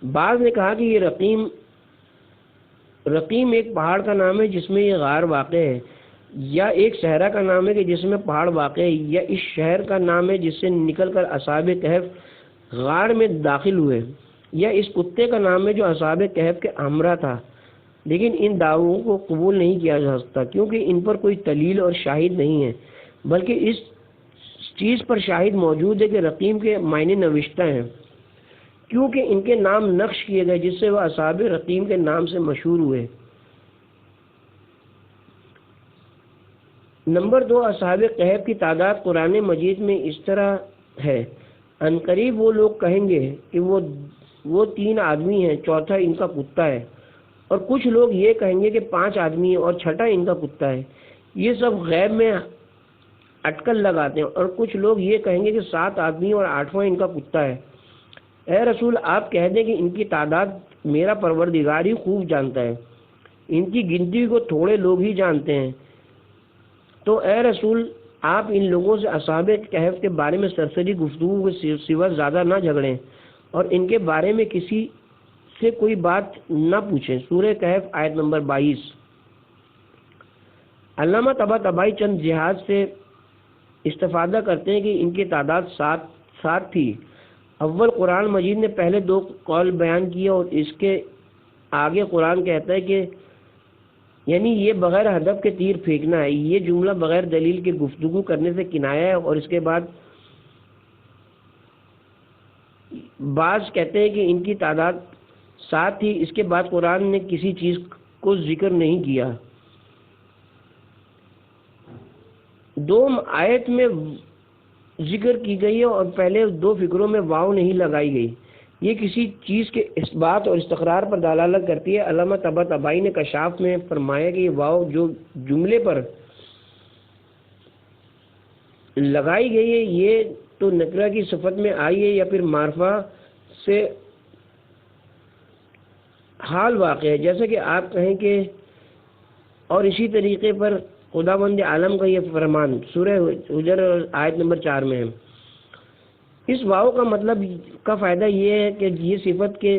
S1: بعض نے کہا کہ یہ رقیم ایک پہاڑ کا نام ہے جس میں یہ غار واقع ہے، یا ایک صحرا کا نام ہے کہ جس میں پہاڑ واقع ہے، یا اس شہر کا نام ہے جس سے نکل کر اصحاب کہف غار میں داخل ہوئے، یا اس کتے کا نام ہے جو اصحاب کہف کے ہمراہ تھا۔ لیکن ان دعووں کو قبول نہیں کیا جا سکتا کیونکہ ان پر کوئی دلیل اور شاہد نہیں ہے، بلکہ اس چیز پر شاہد موجود ہے کہ رقیم کے معنی نوشتہ ہیں، کیونکہ ان کے نام نقش کیے گئے جس سے وہ اصحاب رقیم کے نام سے مشہور ہوئے۔ نمبر 2، اصحاب کہف کی تعداد قرآن مجید میں اس طرح ہے، عنقریب وہ لوگ کہیں گے کہ وہ 3 آدمی ہیں، چوتھا ان کا کتا ہے، اور کچھ لوگ یہ کہیں گے کہ 5 آدمی ہیں اور چھٹا ان کا کتا ہے۔ یہ سب غیب میں اٹکل لگاتے ہیں، اور کچھ لوگ یہ کہیں گے کہ 7 آدمی اور 8واں ان کا کتا ہے۔ اے رسول، آپ کہہ دیں کہ ان کی تعداد میرا پروردگار ہی خوب جانتا ہے، ان کی گنتی کو تھوڑے لوگ ہی جانتے ہیں۔ تو اے رسول، آپ ان لوگوں سے اصحاب کہف کے بارے میں سرسری گفتگو کے سوا زیادہ نہ جھگڑیں اور ان کے بارے میں کسی سے کوئی بات نہ پوچھیں۔ سورہ کہف آیت نمبر 22۔ علامہ طباطبائی چند جہاد سے استفادہ کرتے ہیں کہ ان کی تعداد 7 تھی۔ اول قرآن مجید نے پہلے 2 قول بیان کیا اور اس کے آگے قرآن کہتا ہے کہ یعنی یہ بغیر ہدف کے تیر پھینکنا ہے۔ یہ جملہ بغیر دلیل کے گفتگو کرنے سے کنایہ ہے، اور اس کے بعد بعض کہتے ہیں کہ ان کی تعداد 7 تھی۔ اس کے بعد قرآن نے کسی چیز کو ذکر نہیں کیا۔ دوم آیت میں ذکر کی گئی ہے اور پہلے 2 فکروں میں واو نہیں لگائی گئی۔ یہ کسی چیز کے اثبات اور استقرار پر دلالت کرتی ہے۔ علامہ طباطبائی نے کشاف میں فرمایا کہ یہ واو جو جملے پر لگائی گئی ہے یہ تو نکرہ کی صفت میں آئی ہے یا پھر معرفہ سے حال واقع ہے، جیسا کہ آپ کہیں کہ اور اسی طریقے پر خداوند عالم کا یہ فرمان سورہ حجر آیت نمبر 4 میں ہے۔ اس واو کا مطلب کا فائدہ یہ ہے کہ یہ صفت کے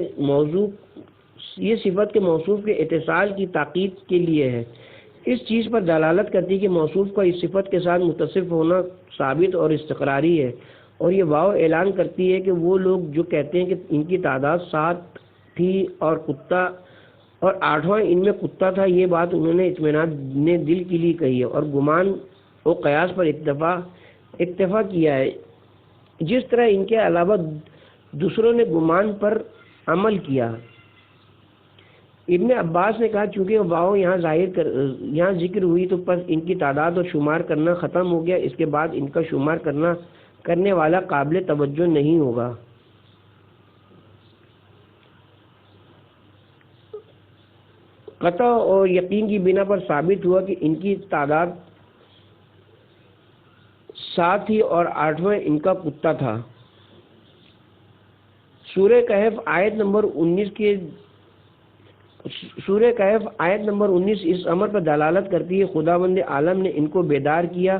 S1: موصوف کے اتصال کی تاکید کے لیے ہے۔ اس چیز پر دلالت کرتی ہے کہ موصوف کا اس صفت کے ساتھ متصف ہونا ثابت اور استقراری ہے، اور یہ واو اعلان کرتی ہے کہ وہ لوگ جو کہتے ہیں کہ ان کی تعداد 7 تھی اور 8واں ان میں کتا تھا، یہ بات انہوں نے اطمینان دل کے لیے کہی ہے اور گمان و قیاس پر اکتفا کیا ہے، جس طرح ان کے علاوہ دوسروں نے گمان پر عمل کیا۔ ابن عباس نے کہا چونکہ واو یہاں ذکر ہوئی تو پس ان کی تعداد اور شمار کرنا ختم ہو گیا، اس کے بعد ان کا شمار کرنے والا قابل توجہ نہیں ہوگا۔ قطع اور یقین کی بنا پر ثابت ہوا کہ ان کی تعداد 7 تھی اور 8واں ان کا کتا تھا۔ سورہ کہف آیت نمبر 19 اس امر پر دلالت کرتی ہے۔ خداوند عالم نے ان کو بیدار کیا۔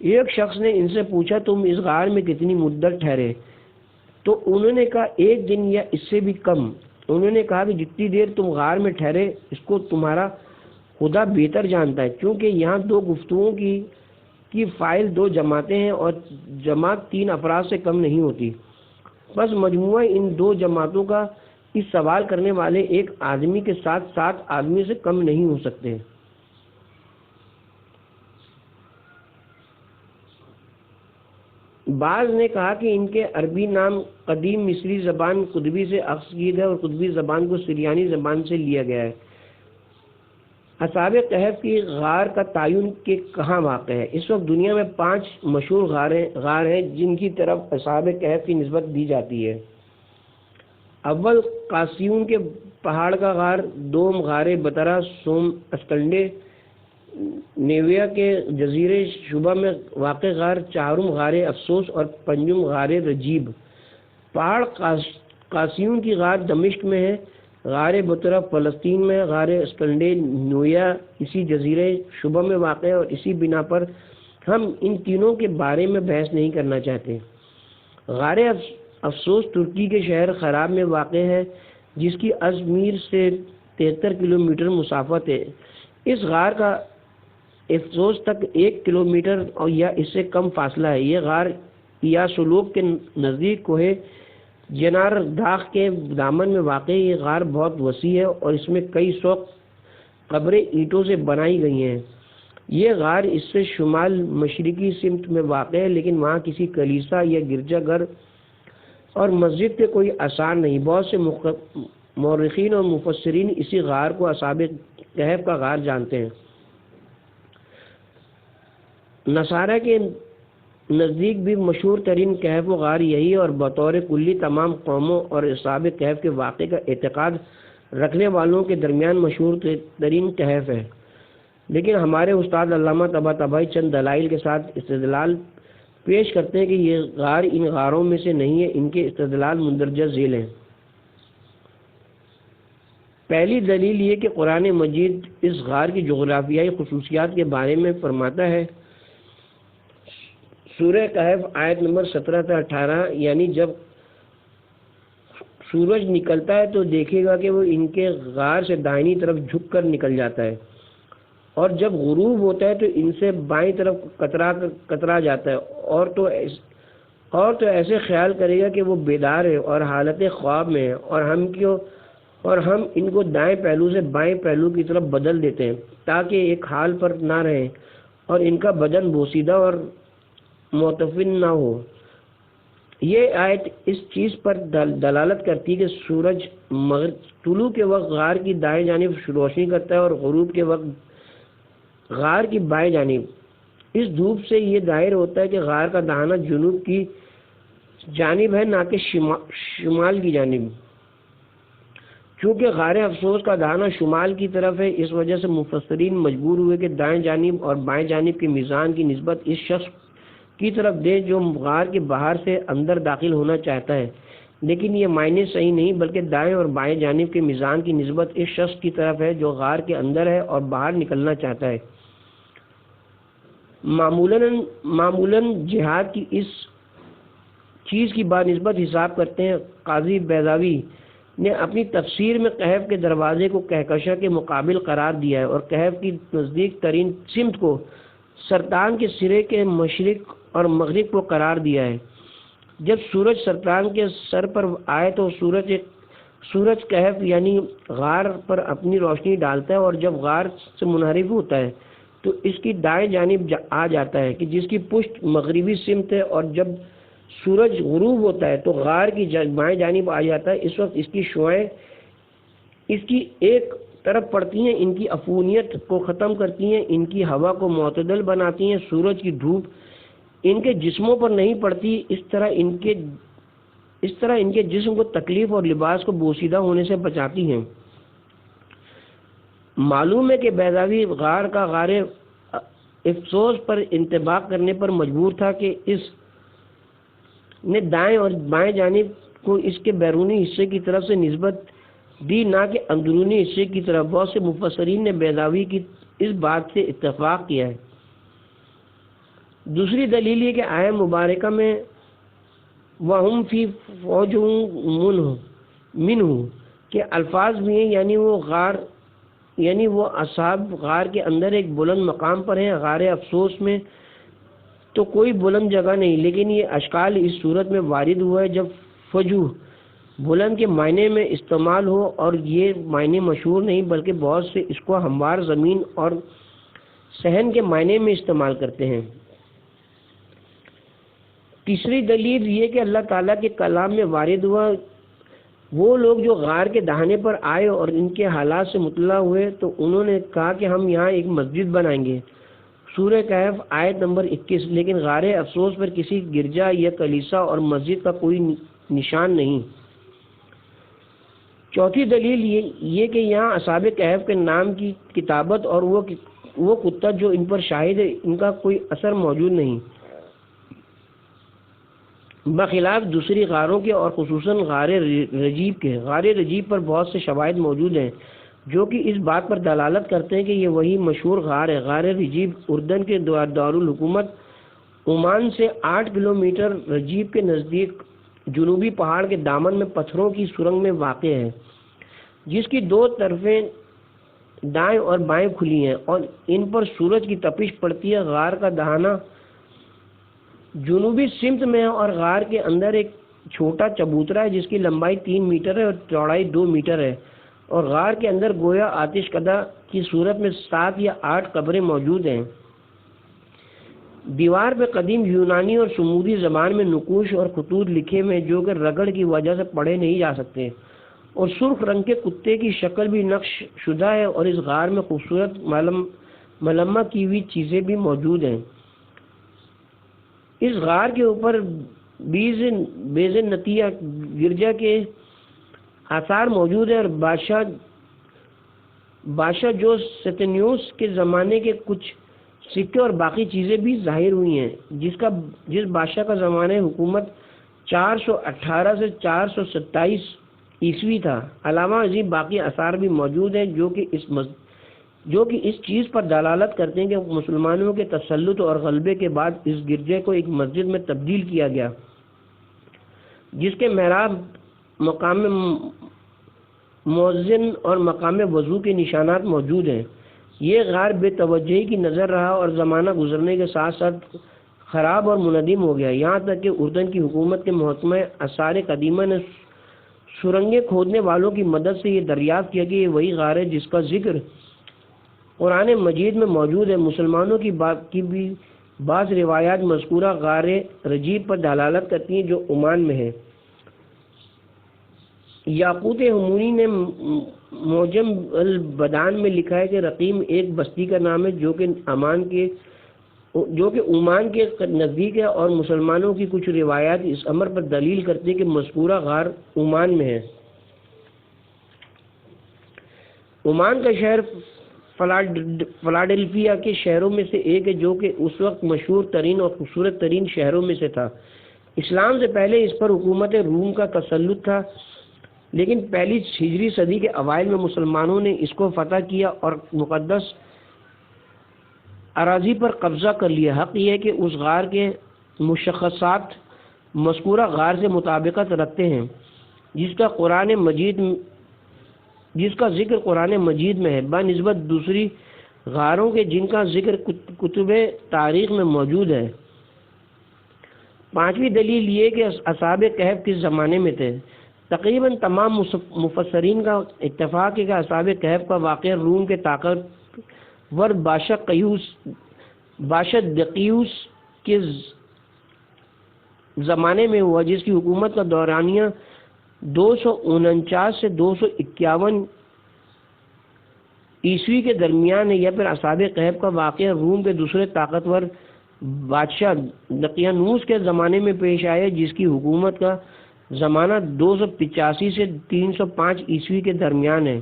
S1: ایک شخص نے ان سے پوچھا تم اس غار میں کتنی مدت ٹھہرے؟ تو انہوں نے کہا 1 دن یا اس سے بھی کم۔ انہوں نے کہا کہ جتنی دیر تم غار میں ٹھہرے اس کو تمہارا خدا بہتر جانتا ہے، کیونکہ یہاں 2 گفتگوؤں کی فائل 2 جماعتیں ہیں اور جماعت 3 افراد سے کم نہیں ہوتی، بس مجموعہ ان 2 جماعتوں کا اس سوال کرنے والے ایک آدمی کے ساتھ 7 آدمی سے کم نہیں ہو سکتے۔ بعض نے کہا کہ ان کے عربی نام قدیم مصری زبان قطبی سے اخذ کیے گئے اور قطبی زبان کو سریانی زبان سے لیا گیا ہے۔ اصحاب کہف کی غار کا تعین کہ کہاں واقع ہے۔ اس وقت دنیا میں 5 مشہور غار ہیں جن کی طرف اصحاب کہف کی نسبت دی جاتی ہے۔ اول قاسیون کے پہاڑ کا غار، دوم غار بطرہ سوم اسکنڈے نیویا کے جزیرے شبہ میں واقع غار، چہارم غار افسوس اور پنجم غار رجیب۔ پہاڑ قاسیون کی غار دمشق میں ہے۔ غار بطرہ فلسطین میں، غار اسکنڈینویا اسی جزیرہ شبہ میں واقع ہے، اور اسی بنا پر ہم ان تینوں کے بارے میں بحث نہیں کرنا چاہتے۔ غار افسوس ترکی کے شہر خراب میں واقع ہے، جس کی ازمیر سے 73 کلومیٹر مسافت ہے۔ اس غار کا افسوس تک 1 کلومیٹر اور یا اس سے کم فاصلہ ہے۔ یہ غار یا سلوک کے نزدیک کوہ جنار داغ کے دامن میں واقع ہے۔ یہ غار بہت وسیع ہے اور اس میں کئی 100 قبریں اینٹوں سے بنائی گئی ہیں۔ یہ غار اس سے شمال مشرقی سمت میں واقع ہے، لیکن وہاں کسی کلیسا یا گرجا گھر اور مسجد کے کوئی آثار نہیں۔ بہت سے مورخین اور مفسرین اسی غار کو اصحاب کہف کا غار جانتے ہیں۔ نصارہ کے نزدیک بھی مشہور ترین کہف و غار یہی ہے، اور بطور کلی تمام قوموں اور اصحاب کہف کے واقعے کا اعتقاد رکھنے والوں کے درمیان مشہور ترین کہف ہے۔ لیکن ہمارے استاد علامہ طباطبائی چند دلائل کے ساتھ استدلال پیش کرتے ہیں کہ یہ غار ان غاروں میں سے نہیں ہے۔ ان کے استدلال مندرجہ ذیل ہیں۔ پہلی دلیل یہ کہ قرآن مجید اس غار کی جغرافیائی خصوصیات کے بارے میں فرماتا ہے۔ سورہ کہف آیت نمبر 17 سے 18، یعنی جب سورج نکلتا ہے تو دیکھے گا کہ وہ ان کے غار سے دائنی طرف جھک کر نکل جاتا ہے، اور جب غروب ہوتا ہے تو ان سے بائیں طرف کترا جاتا ہے، اور تو ایسے خیال کرے گا کہ وہ بیدار ہے اور حالت خواب میں ہے، اور ہم ان کو دائیں پہلو سے بائیں پہلو کی طرف بدل دیتے ہیں تاکہ ایک حال پر نہ رہیں اور ان کا بدن بوسیدہ اور متفن نہ ہو۔ یہ آیت اس چیز پر دلالت کرتی ہے کہ سورج طلوع کے وقت غار کی دائیں جانب روشنی کرتا ہے اور غروب کے وقت غار کی بائیں جانب۔ اس دھوپ سے یہ ظاہر ہوتا ہے کہ غار کا دہانہ جنوب کی جانب ہے، نہ کہ شمال کی جانب۔ چونکہ غار افسوس کا دہانہ شمال کی طرف ہے، اس وجہ سے مفسرین مجبور ہوئے کہ دائیں جانب اور بائیں جانب کے میزان کی نسبت اس شخص کی طرف دیں جو غار کے باہر سے اندر داخل ہونا چاہتا ہے، لیکن یہ معنی صحیح نہیں، بلکہ دائیں اور بائیں جانب کے میزان کی نسبت اس شخص کی طرف ہے جو غار کے اندر ہے اور باہر نکلنا چاہتا ہے۔ معمولاً جہاد کی اس چیز کی بنسبت حساب کرتے ہیں۔ قاضی بیضاوی نے اپنی تفسیر میں کہف کے دروازے کو کہکشاں کے مقابل قرار دیا ہے، اور کہف کی نزدیک ترین سمت کو سرطان کے سرے کے مشرق اور مغرب کو قرار دیا ہے۔ جب سورج سرطان کے سر پر آئے تو سورج کہف یعنی غار پر اپنی روشنی ڈالتا ہے، اور جب غار سے منحرف ہوتا ہے تو اس کی دائیں جانب آ جاتا ہے کہ جس کی پشت مغربی سمت ہے، اور جب سورج غروب ہوتا ہے تو غار کی بائیں جانب آ جاتا ہے۔ اس وقت اس کی شعاعیں اس کی ایک طرف پڑتی ہیں، ان کی عفونیت کو ختم کرتی ہیں، ان کی ہوا کو معتدل بناتی ہیں، سورج کی دھوپ ان کے جسموں پر نہیں پڑتی، اس طرح ان کے جسم کو تکلیف اور لباس کو بوسیدہ ہونے سے بچاتی ہیں۔ معلوم ہے کہ بیضاوی غار کا غار افسوس پر انطباق کرنے پر مجبور تھا کہ اس نے دائیں اور بائیں جانب کو اس کے بیرونی حصے کی طرف سے نسبت دی، نہ کہ اندرونی حصے کی طرف۔ بہت سے مفسرین نے بیضاوی کی اس بات سے اتفاق کیا ہے۔ دوسری دلیل یہ کہ آیہ مبارکہ میں وَهُمْ فِي فَوْجٍ مِّنْهُ کے الفاظ بھی ہیں، یعنی وہ اصحاب غار کے اندر ایک بلند مقام پر ہیں۔ غار افسوس میں تو کوئی بلند جگہ نہیں، لیکن یہ اشکال اس صورت میں وارد ہوا ہے جب فجو بلند کے معنی میں استعمال ہو، اور یہ معنی مشہور نہیں بلکہ بہت سے اس کو ہموار زمین اور صحن کے معنی میں استعمال کرتے ہیں۔ تیسری دلیل یہ کہ اللہ تعالیٰ کے کلام میں وارد ہوا، وہ لوگ جو غار کے دہانے پر آئے اور ان کے حالات سے مطلع ہوئے تو انہوں نے کہا کہ ہم یہاں ایک مسجد بنائیں گے، سورہ کہف آیت نمبر 21۔ لیکن غار افسوس پر کسی گرجا یا کلیسا اور مسجد کا کوئی نشان نہیں۔ چوتھی دلیل یہ کہ یہاں اصحاب کہف کے نام کی کتابت اور وہ کتا جو ان پر شاہد ہے، ان کا کوئی اثر موجود نہیں۔ بخلاف دوسری غاروں کے اور خصوصاً غار رجیب کے۔ غار رجیب پر بہت سے شواہد موجود ہیں جو کہ اس بات پر دلالت کرتے ہیں کہ یہ وہی مشہور غار ہے۔ غار رجیب اردن کے دارالحکومت عمان سے 8 کلومیٹر رجیب کے نزدیک جنوبی پہاڑ کے دامن میں پتھروں کی سرنگ میں واقع ہے، جس کی دو طرفیں دائیں اور بائیں کھلی ہیں اور ان پر سورج کی تپش پڑتی ہے۔ غار کا دہانہ جنوبی سمت میں ہے اور غار کے اندر ایک چھوٹا چبوترا ہے جس کی لمبائی 3 میٹر ہے اور چوڑائی 2 میٹر ہے، اور غار کے اندر گویا آتش کدہ کی صورت میں 7 یا 8 قبریں موجود ہیں۔ دیوار پہ قدیم یونانی اور سمودی زبان میں نقوش اور خطوط لکھے ہوئے جو کہ رگڑ کی وجہ سے پڑھے نہیں جا سکتے، اور سرخ رنگ کے کتے کی شکل بھی نقش شدہ ہے، اور اس غار میں خوبصورت ملمہ کی ہوئی چیزیں بھی موجود ہیں۔ اس غار کے اوپر بیزنطیہ گرجا کے آثار موجود ہیں اور بادشاہ جو ستنیوس کے زمانے کے کچھ سکے اور باقی چیزیں بھی ظاہر ہوئی ہیں، جس بادشاہ کا زمانہ حکومت 418 سے 427 عیسوی تھا۔ علاوہ ازیں باقی آثار بھی موجود ہیں جو کہ اس چیز پر دلالت کرتے ہیں کہ مسلمانوں کے تسلط اور غلبے کے بعد اس گرجے کو ایک مسجد میں تبدیل کیا گیا، جس کے محراب، مقام مؤذن اور مقام وضو کے نشانات موجود ہیں۔ یہ غار بے توجہی کی نظر رہا اور زمانہ گزرنے کے ساتھ ساتھ خراب اور منہدم ہو گیا، یہاں تک کہ اردن کی حکومت کے محکمہ آثار قدیمہ نے سرنگیں کھودنے والوں کی مدد سے یہ دریافت کیا کہ یہ وہی غار ہے جس کا ذکر قرآن مجید میں موجود ہے۔ مسلمانوں کی بھی بعض روایات مذکورہ غار رجیب پر دلالت کرتی ہیں جو عمان میں ہے۔ یاقوت ہمونی نے معجم البدان میں لکھا ہے کہ رقیم ایک بستی کا نام ہے جو کہ عمان کے نزدیک ہے، اور مسلمانوں کی کچھ روایات اس امر پر دلیل کرتی ہیں کہ مذکورہ غار عمان میں ہے۔ عمان کا شہر فلاڈیلفیا کے شہروں میں سے ایک ہے جو کہ اس وقت مشہور ترین اور خوبصورت ترین شہروں میں سے تھا۔ اسلام سے پہلے اس پر حکومت روم کا تسلط تھا، لیکن پہلی ہجری صدی کے اوائل میں مسلمانوں نے اس کو فتح کیا اور مقدس اراضی پر قبضہ کر لیا۔ حق یہ ہے کہ اس غار کے مشخصات مذکورہ غار سے مطابقت رکھتے ہیں جس کا ذکر قرآن مجید میں ہے، بنسبت دوسری غاروں کے جن کا ذکر کتب تاریخ میں موجود ہے۔ پانچویں دلیل یہ کہ اصحاب کہف کس زمانے میں تھے۔ تقریباً تمام مفسرین کا اتفاق ہے کہ اصحاب کہف کا واقعہ روم کے طاقتور بادشاہ دقیوس کے زمانے میں ہوا، جس کی حکومت کا دورانیہ 249 سے 251 عیسوی کے درمیان ہے، یا پھر اصحاب کہف کا واقعہ روم کے دوسرے طاقتور بادشاہ دقیانوس کے زمانے میں پیش آیا، جس کی حکومت کا زمانہ 285 سے 305 عیسوی کے درمیان ہے۔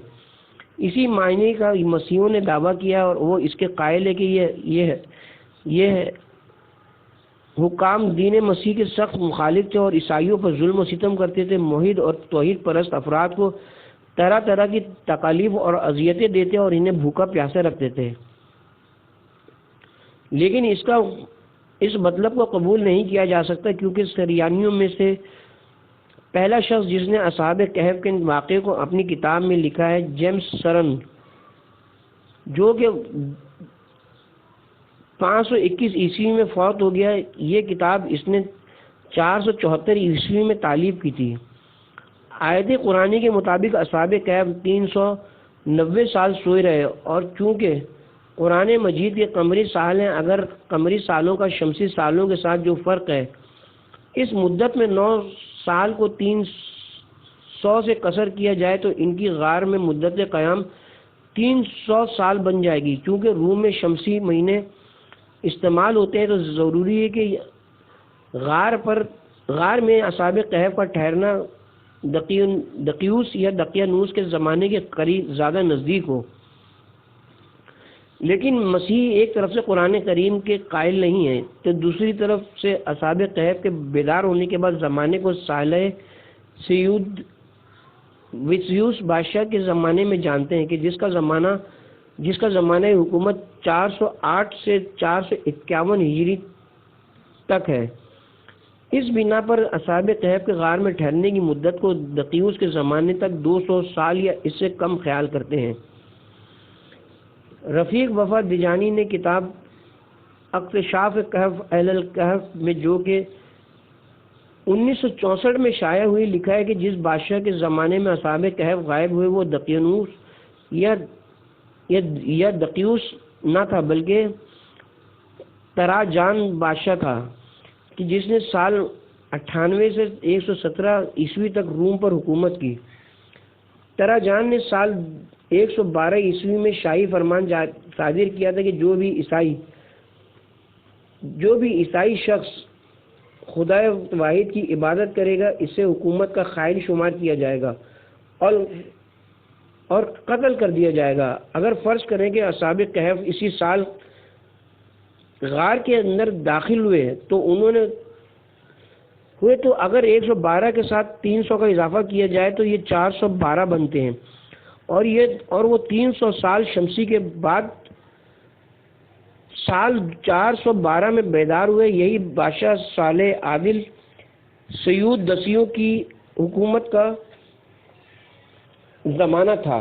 S1: اسی معنی کا مسیحیوں نے دعویٰ کیا اور وہ اس کے قائل ہے کہ یہ حکام دین مسیح کے سخت مخالف تھے اور عیسائیوں پر ظلم و ستم کرتے تھے، موحد اور توحید پرست افراد کو طرح طرح کی تکالیف اور اذیتیں دیتے اور انہیں بھوکا پیاسے رکھتے تھے، لیکن اس مطلب کو قبول نہیں کیا جا سکتا کیونکہ سریانیوں میں سے پہلا شخص جس نے اصحاب کہف کے واقعے کو اپنی کتاب میں لکھا ہے جیمس سرن، جو کہ 521 عیسوی میں فوت ہو گیا۔ یہ کتاب اس نے 474 عیسوی میں تالیف کی تھی۔ آیت قرآنی کے مطابق اصحاب کہف 390 سال سوئے رہے، اور چونکہ قرآن مجید کے قمری سال ہیں، اگر قمری سالوں کا شمسی سالوں کے ساتھ جو فرق ہے، اس مدت میں 9 سال کو 300 سے قصر کیا جائے تو ان کی غار میں مدت قیام 300 سال بن جائے گی۔ چونکہ روم میں شمسی مہینے استعمال ہوتے ہیں تو ضروری ہے کہ غار میں اصحاب کہف کا ٹھہرنا دقیوس یا دقیانوس کے زمانے کے قریب زیادہ نزدیک ہو۔ لیکن مسیح ایک طرف سے قرآن کریم کے قائل نہیں ہیں تو دوسری طرف سے اصحاب کہف کے بیدار ہونے کے بعد زمانے کو صالح سیود وسیوس بادشاہ کے زمانے میں جانتے ہیں کہ جس کا زمانہ حکومت 408 سے 451 ہجری تک ہے۔ اس بنا پر اصحاب کہف کے غار میں ٹھہرنے کی مدت کو دقیوس کے زمانے تک 200 سال یا اس سے کم خیال کرتے ہیں۔ رفیق وفا دجانی نے کتاب اکتشاف کہف اہل الکہف میں جو کہ 1964 میں شائع ہوئی لکھا ہے کہ جس بادشاہ کے زمانے میں اصحاب کہف غائب ہوئے وہ دقیانوس یا دقیوس نہ تھا بلکہ تراجان بادشاہ تھا کہ جس نے سال 98 سے 117 عیسوی تک روم پر حکومت کی۔ تراجان نے سال 112 عیسوی میں شاہی فرمان صادر کیا تھا کہ جو بھی عیسائی شخص خدا واحد کی عبادت کرے گا اسے حکومت کا قائل شمار کیا جائے گا اور قتل کر دیا جائے گا۔ اگر فرض کریں کہ اصحاب کہف اسی سال غار کے اندر داخل ہوئے تو اگر 112 کے ساتھ 300 کا اضافہ کیا جائے تو یہ 412 بنتے ہیں، اور وہ 300 سال شمسی کے بعد سال 412 میں بیدار ہوئے۔ یہی بادشاہ صالح عادل سیود دسیوں کی حکومت کا زمانہ تھا۔